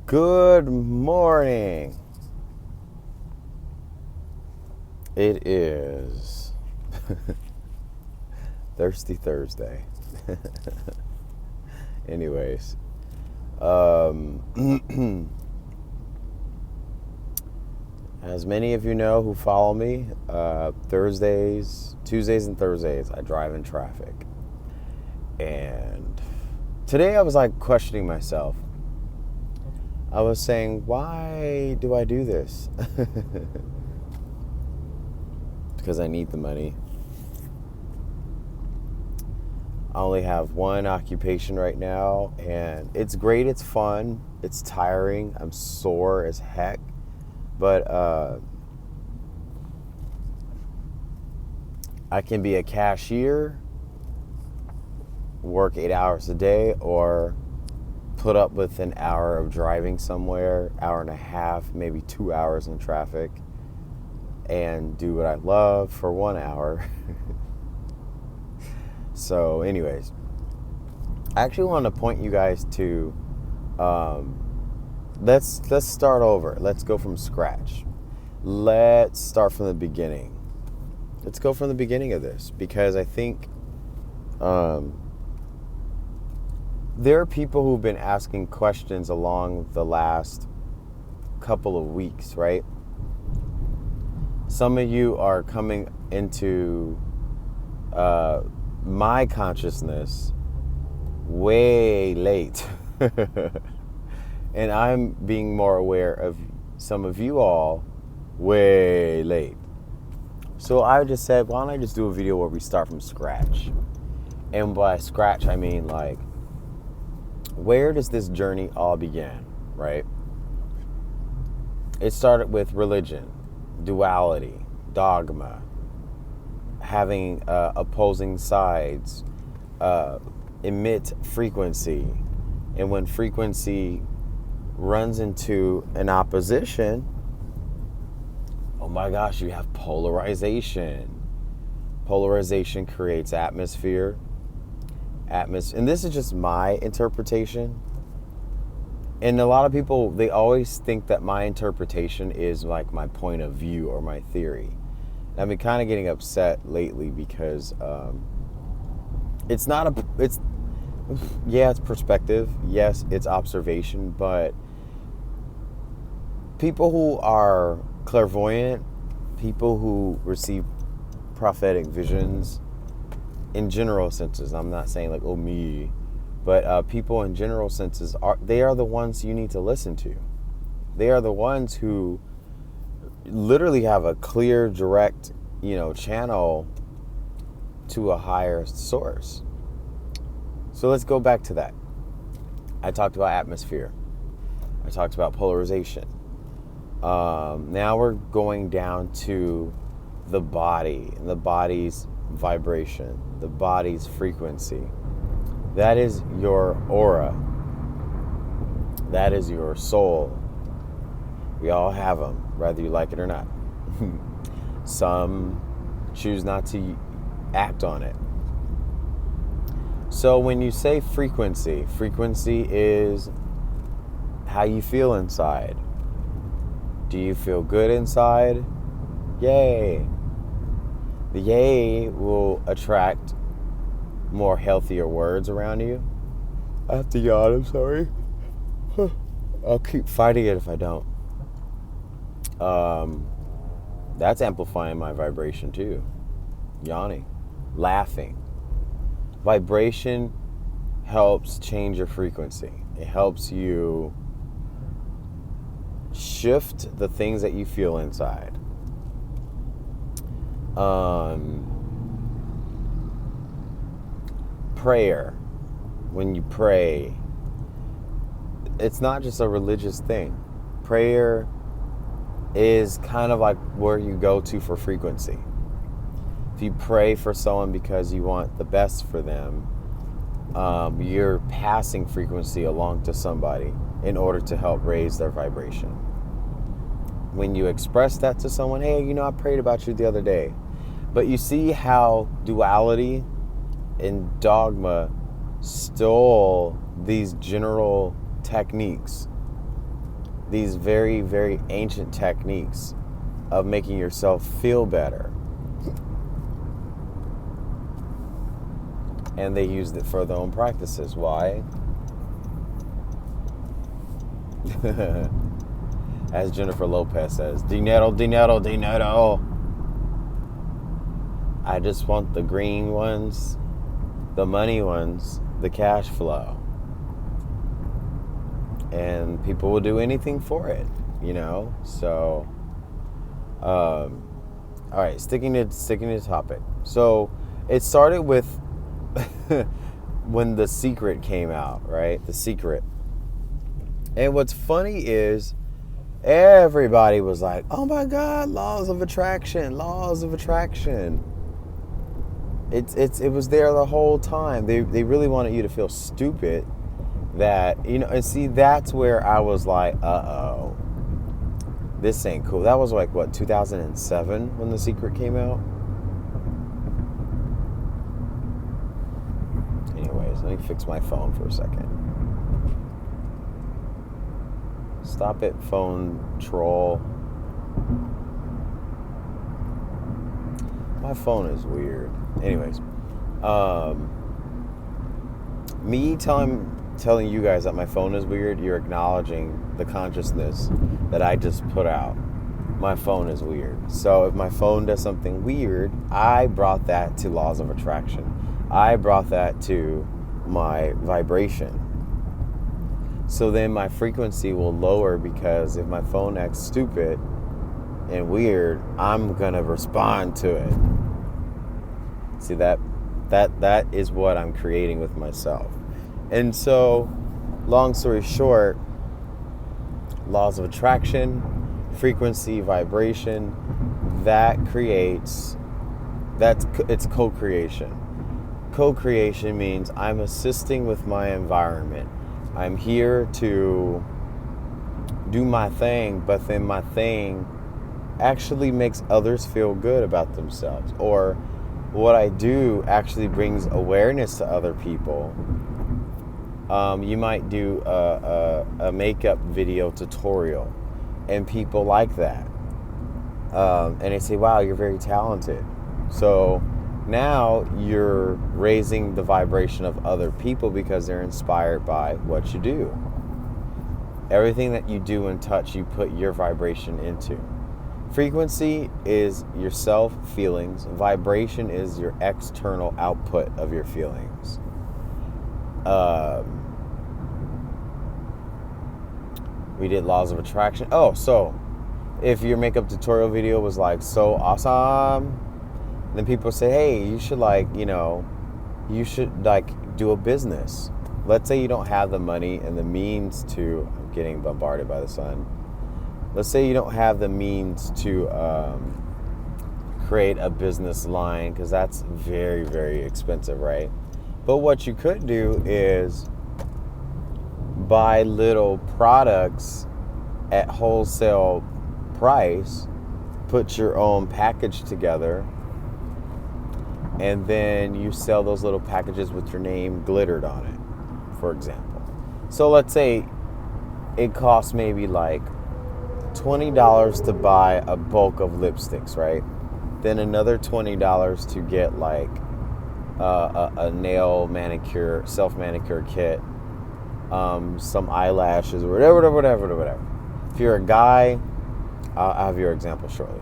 Good morning. It is Thirsty Thursday. Anyways, as many of you know who follow me, Tuesdays and Thursdays, I drive in traffic. And today I was like questioning myself. I was saying, why do I do this? Because I need the money. I only have one occupation right now, and it's great, it's fun, it's tiring, I'm sore as heck, but I can be a cashier, work 8 hours a day, or put up with an hour of driving somewhere, hour and a half, maybe 2 hours in traffic, and do what I love for 1 hour. So anyways, I actually want to point you guys to, let's start over. Let's go from scratch. Let's start from the beginning. Let's go from the beginning of this, because I think there are people who've been asking questions along the last couple of weeks, right? Some of you are coming into my consciousness way late. And I'm being more aware of some of you all way late. So I just said, why don't I just do a video where we start from scratch? And by scratch, I mean like, where does this journey all begin, right? It started with religion, duality, dogma, having opposing sides, emit frequency. And when frequency runs into an opposition, oh my gosh, you have polarization. Polarization creates atmosphere. And this is just my interpretation. And a lot of people, they always think that my interpretation is like my point of view or my theory. And I've been kind of getting upset lately because it's perspective. Yes, it's observation. But people who are clairvoyant, people who receive prophetic visions, in general senses, I'm not saying like, oh, me, but people in general senses, they are the ones you need to listen to. They are the ones who literally have a clear, direct, channel to a higher source. So let's go back to that. I talked about atmosphere. I talked about polarization. Now we're going down to the body and the body's vibration, the body's frequency. That is your aura. That is your soul. We all have them, whether you like it or not. Some choose not to act on it. So when you say frequency, frequency is how you feel inside. Do you feel good inside? Yay. The yay will attract more healthier words around you. I have to yawn, I'm sorry. I'll keep fighting it if I don't. That's amplifying my vibration too. Yawning, laughing. Vibration helps change your frequency. It helps you shift the things that you feel inside. Prayer. When you pray, it's not just a religious thing. Prayer is kind of like where you go to for frequency. If you pray for someone because you want the best for them, you're passing frequency along to somebody in order to help raise their vibration. When you express that to someone, hey, I prayed about you the other day. But you see how duality and dogma stole these general techniques these very, very ancient techniques of making yourself feel better. And they used it for their own practices. Why? As Jennifer Lopez says, dinero, dinero, dinero. I just want the green ones, the money ones, the cash flow. And people will do anything for it, So, all right, sticking to the topic. So, it started with when The Secret came out, right? The Secret. And what's funny is everybody was like, "Oh my God, laws of attraction, laws of attraction." It was there the whole time. They really wanted you to feel stupid. That, and see, that's where I was like, uh-oh, this ain't cool. That was like, what, 2007 when The Secret came out? Anyways, let me fix my phone for a second. Stop it, phone troll. My phone is weird. Anyways, me telling you guys that my phone is weird, you're acknowledging the consciousness that I just put out. My phone is weird. So if my phone does something weird, I brought that to laws of attraction. I brought that to my vibration. So then my frequency will lower, because if my phone acts stupid and weird, I'm gonna respond to it. See, that is what I'm creating with myself. And so, long story short, laws of attraction, frequency, vibration, it's co-creation. Co-creation means I'm assisting with my environment. I'm here to do my thing, but then my thing actually makes others feel good about themselves. Or what I do actually brings awareness to other people. You might do a makeup video tutorial, and people like that. And they say, wow, you're very talented. So now you're raising the vibration of other people because they're inspired by what you do. Everything that you do and touch, you put your vibration into. Frequency is your self feelings. Vibration is your external output of your feelings. We did laws of attraction. Oh, so if your makeup tutorial video was like so awesome, then people say, hey, you should do a business. Let's say you don't have the money and the means to, I'm getting bombarded by the sun. Let's say you don't have the means to create a business line, because that's very, very expensive, right? But what you could do is buy little products at wholesale price, put your own package together, and then you sell those little packages with your name glittered on it, for example. So let's say it costs maybe like $20 to buy a bulk of lipsticks, right? Then another $20 to get like a nail manicure, self-manicure kit, some eyelashes, or whatever. If you're a guy, I'll have your example shortly.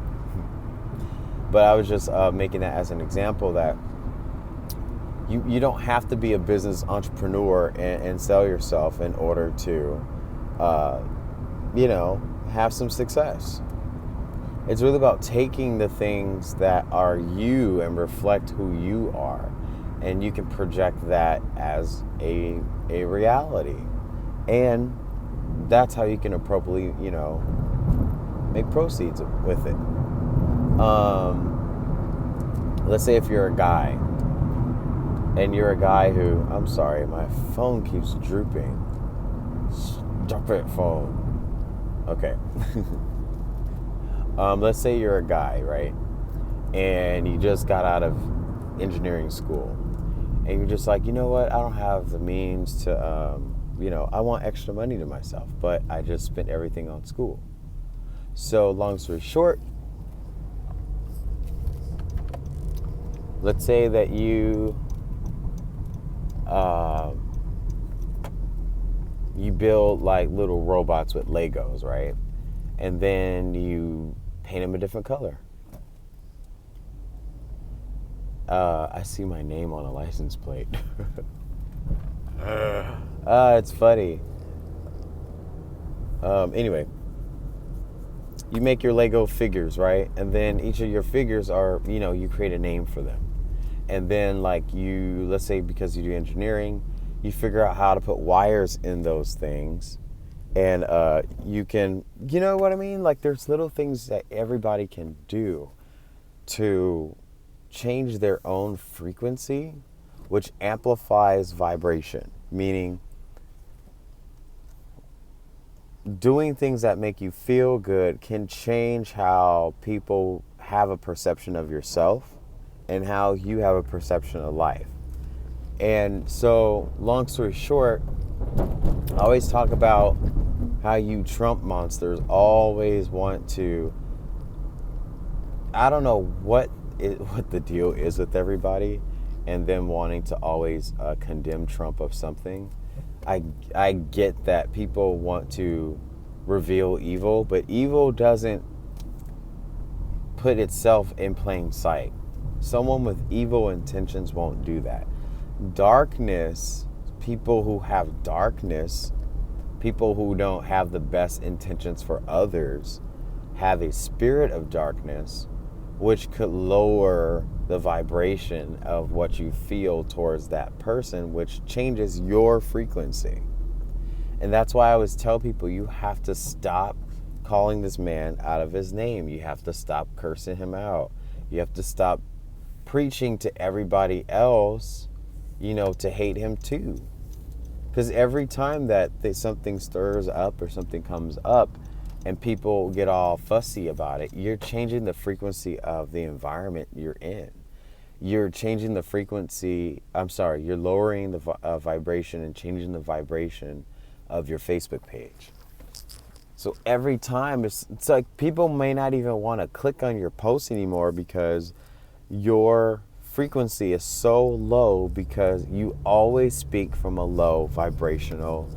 But I was just making that as an example that you don't have to be a business entrepreneur and sell yourself in order to, have some success. It's really about taking the things that are you and reflect who you are. And you can project that as a reality. And that's how you can appropriately, make proceeds with it. Let's say if you're a guy, and you're a guy who, I'm sorry, my phone keeps drooping. Stop it, phone. Okay. Let's say you're a guy, right? And you just got out of engineering school. And you're just like, you know what? I don't have the means to I want extra money to myself, but I just spent everything on school. So long story short, let's say that you build like little robots with Legos, right? And then you paint them a different color. I see my name on a license plate. It's funny. Anyway, you make your Lego figures, right? And then each of your figures are, you create a name for them. And then let's say because you do engineering, you figure out how to put wires in those things. And you can, you know what I mean? Like there's little things that everybody can do to change their own frequency, which amplifies vibration, meaning doing things that make you feel good can change how people have a perception of yourself and how you have a perception of life. And so, long story short, I always talk about how you Trump monsters always want to, I don't know what the deal is with everybody and them wanting to always condemn Trump of something. I get that people want to reveal evil, but evil doesn't put itself in plain sight. Someone with evil intentions won't do that. Darkness, people who have darkness, people who don't have the best intentions for others, have a spirit of darkness, which could lower the vibration of what you feel towards that person, which changes your frequency. And that's why I always tell people, you have to stop calling this man out of his name. You have to stop cursing him out. You have to stop preaching to everybody else, to hate him too. Because every time that something stirs up or something comes up and people get all fussy about it, you're changing the frequency of the environment you're in. You're changing the frequency, you're lowering the vibration and changing the vibration of your Facebook page. So every time, it's like people may not even want to click on your post anymore because your frequency is so low, because you always speak from a low vibrational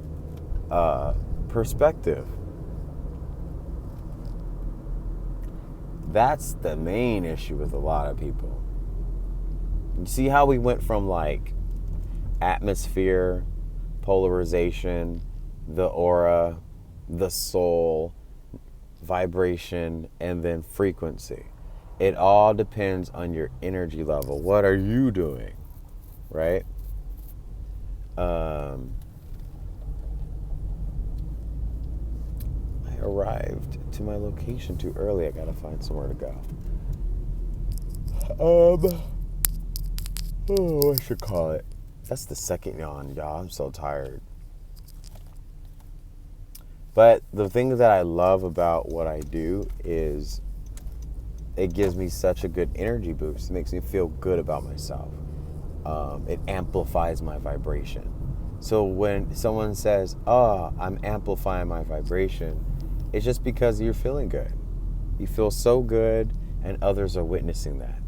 perspective. That's the main issue with a lot of people. You see how we went from atmosphere, polarization, the aura, the soul, vibration, and then frequency. It all depends on your energy level. What are you doing, right? I arrived to my location too early. I gotta find somewhere to go. I should call it. That's the second yawn, y'all. I'm so tired. But the thing that I love about what I do is it gives me such a good energy boost. It makes me feel good about myself. It amplifies my vibration. So when someone says, I'm amplifying my vibration, it's just because you're feeling good. You feel so good and others are witnessing that.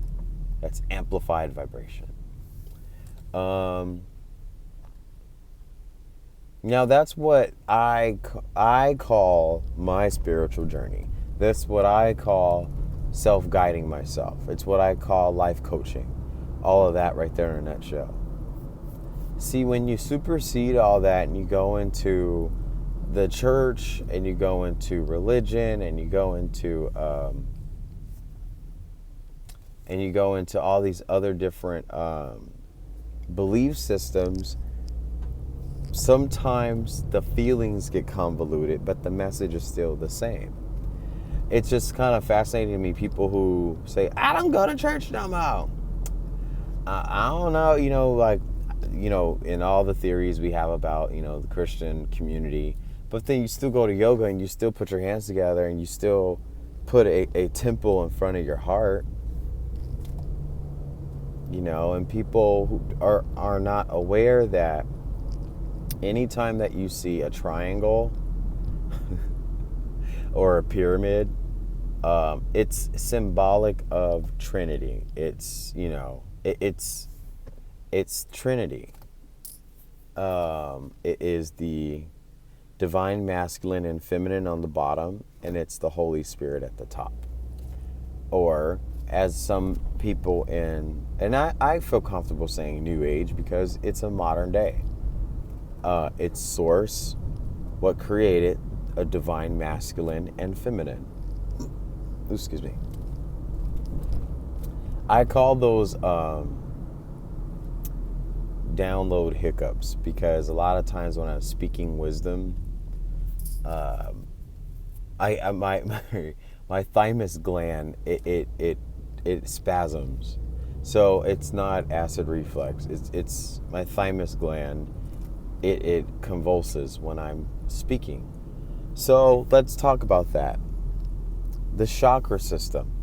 That's amplified vibration. Now that's what I call my spiritual journey. That's what I call self-guiding myself. It's what I call life coaching. All of that right there in a nutshell. See, when you supersede all that and you go into the church and you go into religion and you go into all these other different belief systems, sometimes the feelings get convoluted, but the message is still the same. It's just kind of fascinating to me, people who say, I don't go to church no more. I don't know, in all the theories we have about, the Christian community, but then you still go to yoga and you still put your hands together and you still put a temple in front of your heart, and people who are not aware that anytime that you see a triangle or a pyramid, it's symbolic of Trinity. It's, it's Trinity. It is the divine masculine and feminine on the bottom, and it's the Holy Spirit at the top. Or, as some people and I feel comfortable saying New Age because it's a modern day. It's source, what created a divine masculine and feminine. Excuse me. I call those download hiccups because a lot of times when I'm speaking wisdom, my thymus gland it spasms. So it's not acid reflux. It's my thymus gland. It convulses when I'm speaking. So let's talk about that. The chakra system.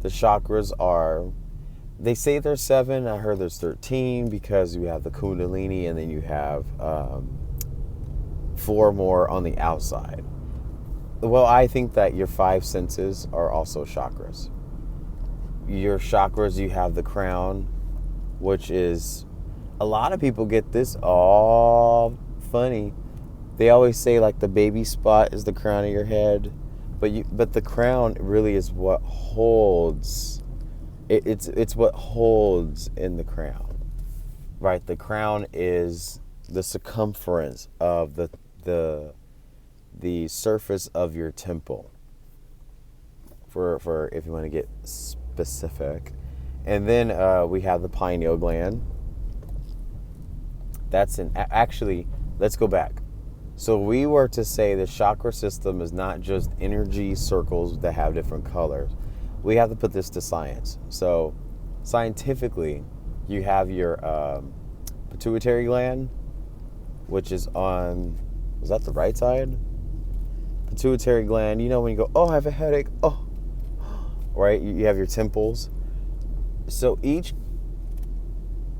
The chakras are, they say there's 7. I heard there's 13 because you have the Kundalini and then you have 4 more on the outside. Well, I think that your 5 senses are also chakras. Your chakras, you have the crown, which is, a lot of people get this all funny. They always say like the baby spot is the crown of your head, but the crown really is what holds. It's what holds in the crown, right? The crown is the circumference of the surface of your temple. For if you want to get specific, and then we have the pineal gland. Actually, let's go back. So we were to say the chakra system is not just energy circles that have different colors. We have to put this to science. So scientifically, you have your pituitary gland, which is on, was that the right side? Pituitary gland, when you go, oh, I have a headache, oh, right? You have your temples. So each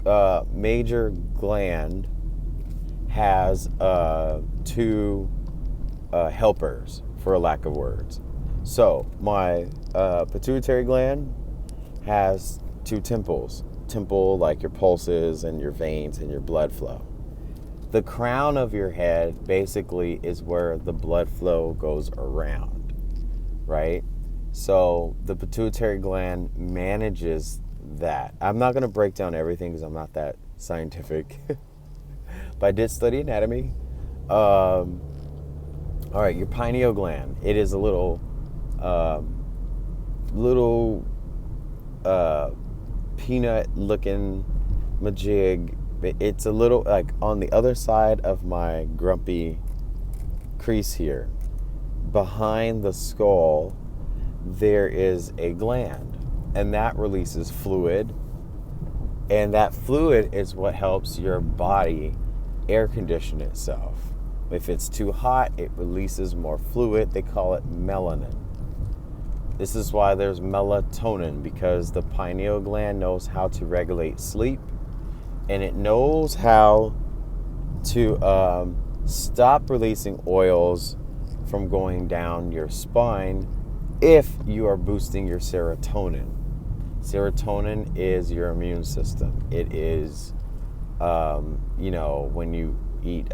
major gland has 2 helpers, for a lack of words. So my pituitary gland has 2 temples. Temple, like your pulses and your veins and your blood flow. The crown of your head basically is where the blood flow goes around, right? So the pituitary gland manages that. I'm not going to break down everything because I'm not that scientific. But I did study anatomy. All right, your pineal gland. It is a little peanut-looking majig. It's a little like on the other side of my grumpy crease here. Behind the skull, there is a gland, and that releases fluid. And that fluid is what helps your body air condition itself. If it's too hot, it releases more fluid. They call it melanin. This is why there's melatonin, because the pineal gland knows how to regulate sleep, and it knows how to stop releasing oils from going down your spine if you are boosting your serotonin. Serotonin is your immune system. It is, when you eat,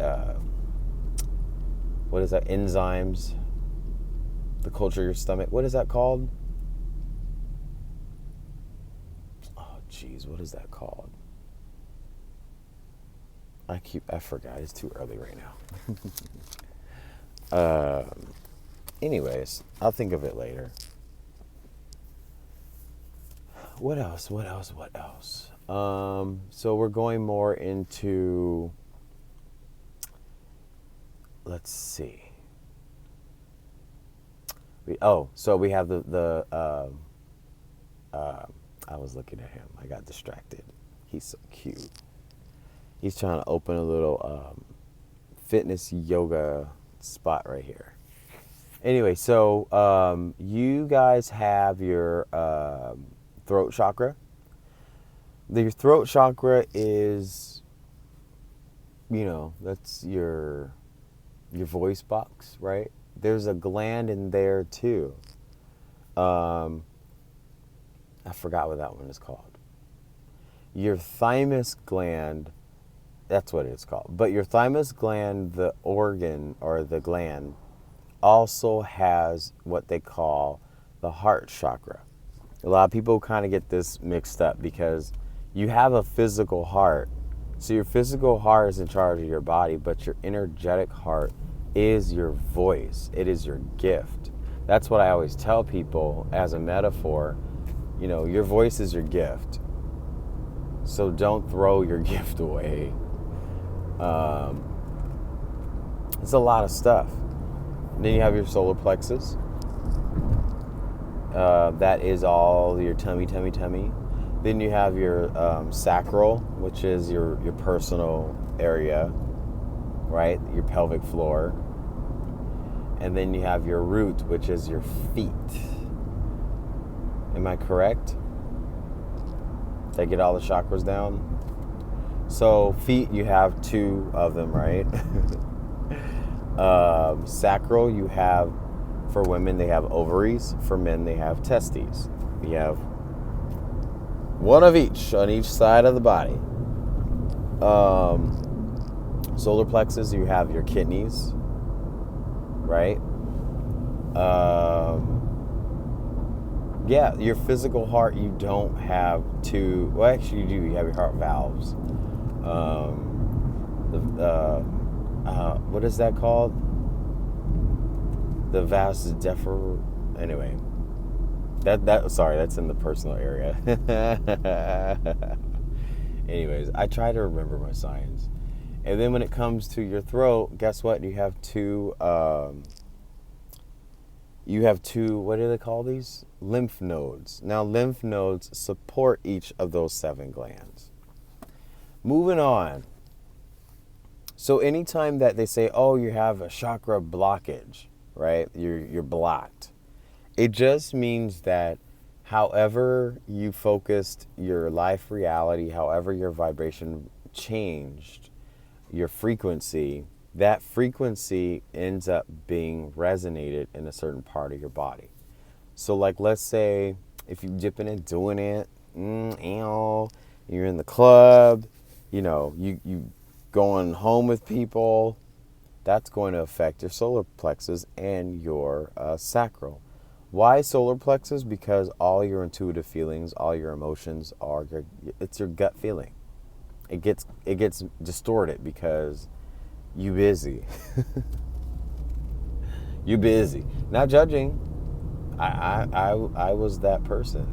what is that, enzymes, the culture of your stomach. What is that called? Oh, geez, what is that called? I forgot. It's too early right now. Anyways, I'll think of it later. What else? So we're going more into, let's see. So we have the I was looking at him. I got distracted. He's so cute. He's trying to open a little fitness yoga spot right here. Anyway, so you guys have your throat chakra. The throat chakra is that's your voice box, right? There's a gland in there too. I forgot what that one is called. Your thymus gland, that's what it's called. But your thymus gland, the organ or the gland, also has what they call the heart chakra. A lot of people kind of get this mixed up because you have a physical heart. So your physical heart is in charge of your body, but your energetic heart is your voice. It is your gift. That's what I always tell people as a metaphor. Your voice is your gift. So don't throw your gift away. It's a lot of stuff. And then you have your solar plexus. That is all your tummy. Then you have your sacral, which is your personal area, right? Your pelvic floor. And then you have your root, which is your feet. Am I correct? Did I get all the chakras down? So feet, you have 2 of them, right? Sacral, you have, for women, they have ovaries. For men, they have testes. You have one of each on each side of the body. Solar plexus, you have your kidneys, right? Yeah, your physical heart, you don't have to. Well, actually, you do. You have your heart valves. What is that called? The vas defer. Anyway, sorry, that's in the personal area. Anyways, I try to remember my science. And then when it comes to your throat, guess what? You have two. What do they call these? Lymph nodes. Now, lymph nodes support each of those 7 glands. Moving on. So anytime that they say, oh, you have a chakra blockage, right? You're blocked. It just means that however you focused your life reality, however your vibration changed, your frequency, that frequency ends up being resonated in a certain part of your body. So like, let's say if you're dipping and doing it, you're in the club, you going home with people, that's going to affect your solar plexus and your sacral. Why solar plexus? Because all your intuitive feelings, all your emotions it's your gut feeling. It gets distorted because you busy. You busy. Not judging. I was that person.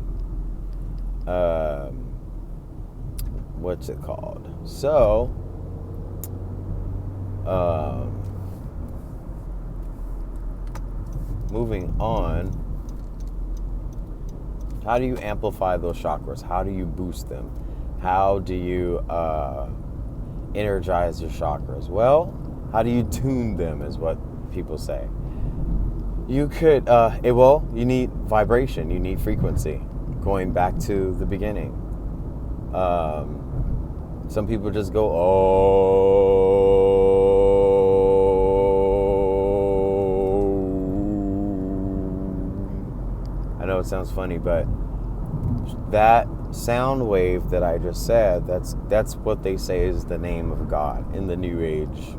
What's it called? So, moving on. How do you amplify those chakras? How do you boost them? How do you energize your chakras? Well, how do you tune them is what people say. You could, you need vibration, you need frequency. Going back to the beginning. Some people just go, I know it sounds funny, but that sound wave that I just said, that's what they say is the name of God in the New Age,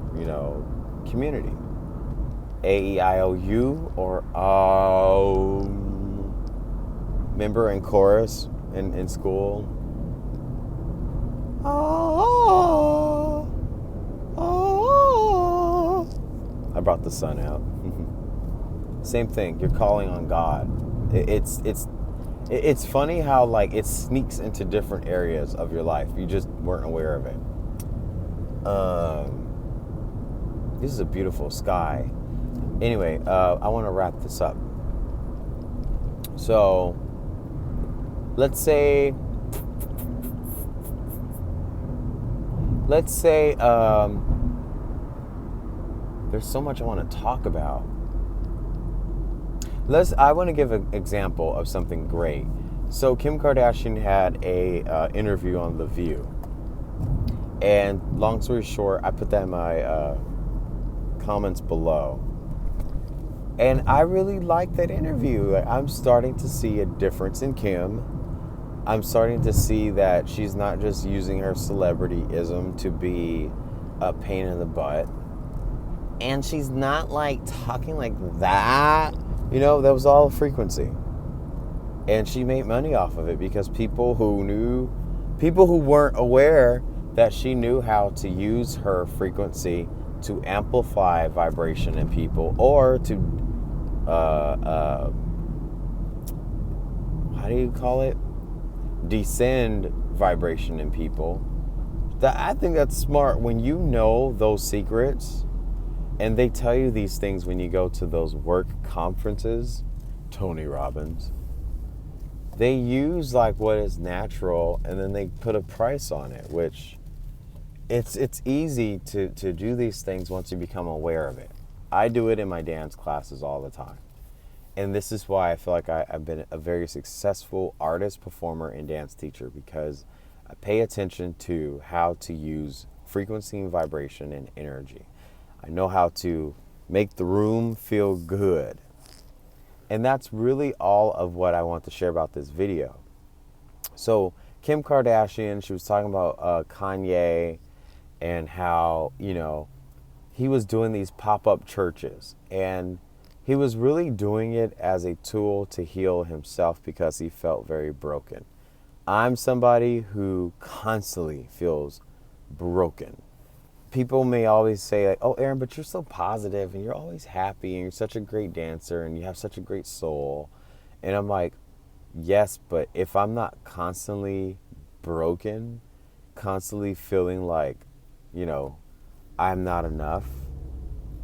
community. A-E-I-O-U or remember in chorus in school? I brought the sun out. Same thing. You're calling on God. It's funny how like it sneaks into different areas of your life. You just weren't aware of it. This is a beautiful sky. Anyway, I want to wrap this up. So, let's say there's so much I want to talk about. I want to give an example of something great. So Kim Kardashian had a interview on The View, And long story short, I put that in my comments below. And I really like that interview. Like, I'm starting to see a difference in Kim. I'm starting to see that she's not just using her celebrityism to be a pain in the butt. And she's not like talking like that. You know, that was all frequency. And she made money off of it because people who weren't aware that she knew how to use her frequency to amplify vibration in people, or to how do you call it? Descend vibration in people. I think that's smart when you know those secrets, and they tell you these things when you go to those work conferences. Tony Robbins. They use like what is natural, and then they put a price on it, which it's easy to do these things once you become aware of it. I do it in my dance classes all the time. And this is why I feel like I've been a very successful artist, performer, and dance teacher, because I pay attention to how to use frequency and vibration and energy. I know how to make the room feel good. And that's really all of what I want to share about this video. So Kim Kardashian, she was talking about Kanye and how, you know, he was doing these pop-up churches. And he was really doing it as a tool to heal himself because he felt very broken. I'm somebody who constantly feels broken. People may always say, like, oh, Aaron, but you're so positive and you're always happy and you're such a great dancer and you have such a great soul. And I'm like, yes, but if I'm not constantly broken, constantly feeling like, you know, I'm not enough,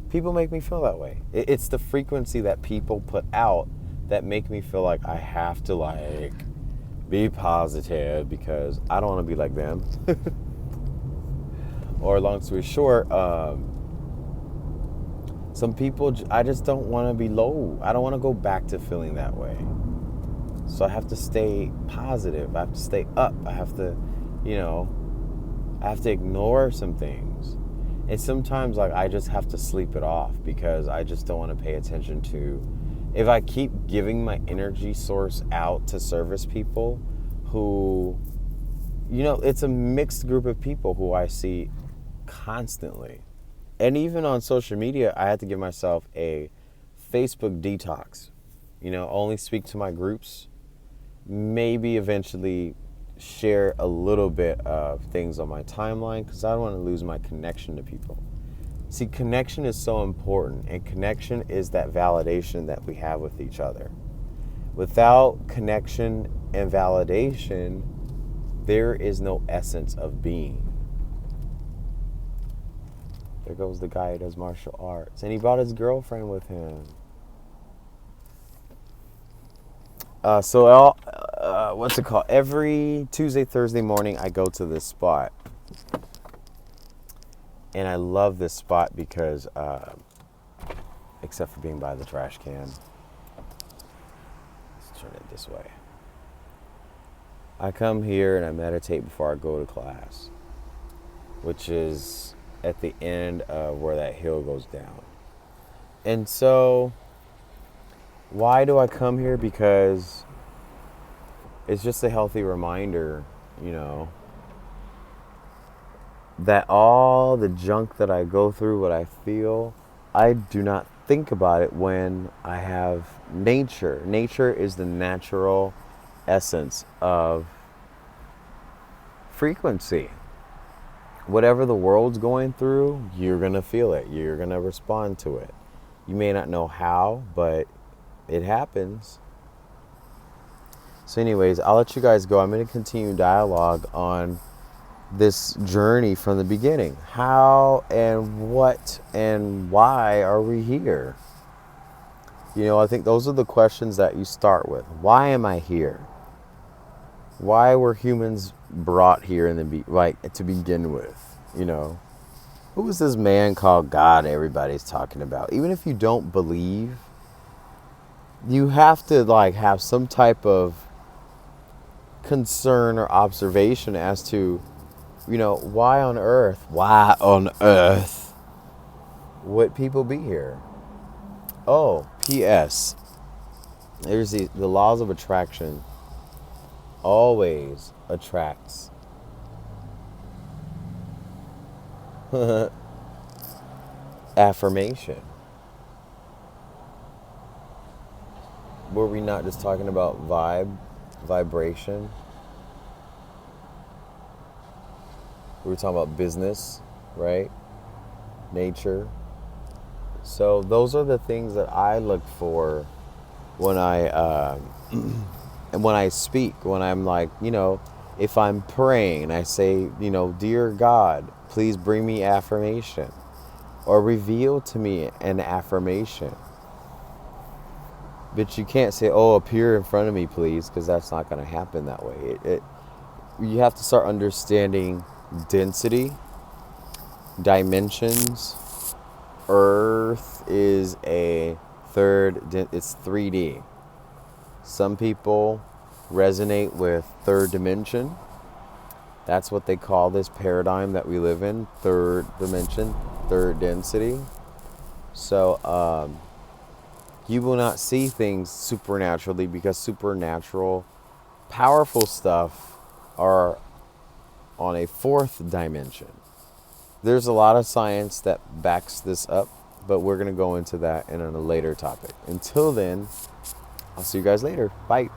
people make me feel that way. It's the frequency that people put out that make me feel like I have to, like, be positive because I don't want to be like them. Or long story short, some people, I just don't want to be low. I don't want to go back to feeling that way. So I have to stay positive. I have to stay up. I have to, you know, I have to ignore some things. And sometimes, like, I just have to sleep it off because I just don't want to pay attention to, if I keep giving my energy source out to service people who, you know, it's a mixed group of people who I see constantly. And even on social media, I had to give myself a Facebook detox. You know, only speak to my groups. Maybe eventually share a little bit of things on my timeline because I don't want to lose my connection to people. See, connection is so important, and connection is that validation that we have with each other. Without connection and validation, there is no essence of being. There goes the guy who does martial arts. And he brought his girlfriend with him. What's it called? Every Tuesday, Thursday morning, I go to this spot. And I love this spot because, except for being by the trash can. Let's turn it this way. I come here and I meditate before I go to class, which is at the end of where that hill goes down. And so, why do I come here? Because it's just a healthy reminder, you know, that all the junk that I go through, what I feel, I do not think about it when I have nature. Nature is the natural essence of frequency. Whatever the world's going through, you're going to feel it. You're going to respond to it. You may not know how, but it happens. So anyways, I'll let you guys go. I'm going to continue dialogue on this journey from the beginning. How and what and why are we here? You know, I think those are the questions that you start with. Why am I here? Why were humans brought here to begin with? You know, who is this man called God everybody's talking about? Even if you don't believe, you have to have some type of concern or observation as to Why on earth? Why on earth would people be here? Oh, P.S. There's the laws of attraction always attracts affirmation. Were we not just talking about vibration? We were talking about business, right? Nature. So those are the things that I look for when I when I speak. When I'm like, if I'm praying and I say, dear God, please bring me affirmation, or reveal to me an affirmation. But you can't say, oh, appear in front of me, please, because that's not going to happen that way. You have to start understanding density, dimensions. Earth is it's 3D. Some people resonate with third dimension. That's what they call this paradigm that we live in, third dimension, third density. So you will not see things supernaturally, because supernatural, powerful stuff are on a fourth dimension. There's a lot of science that backs this up, but we're going to go into that in a later topic. Until then, I'll see you guys later. Bye.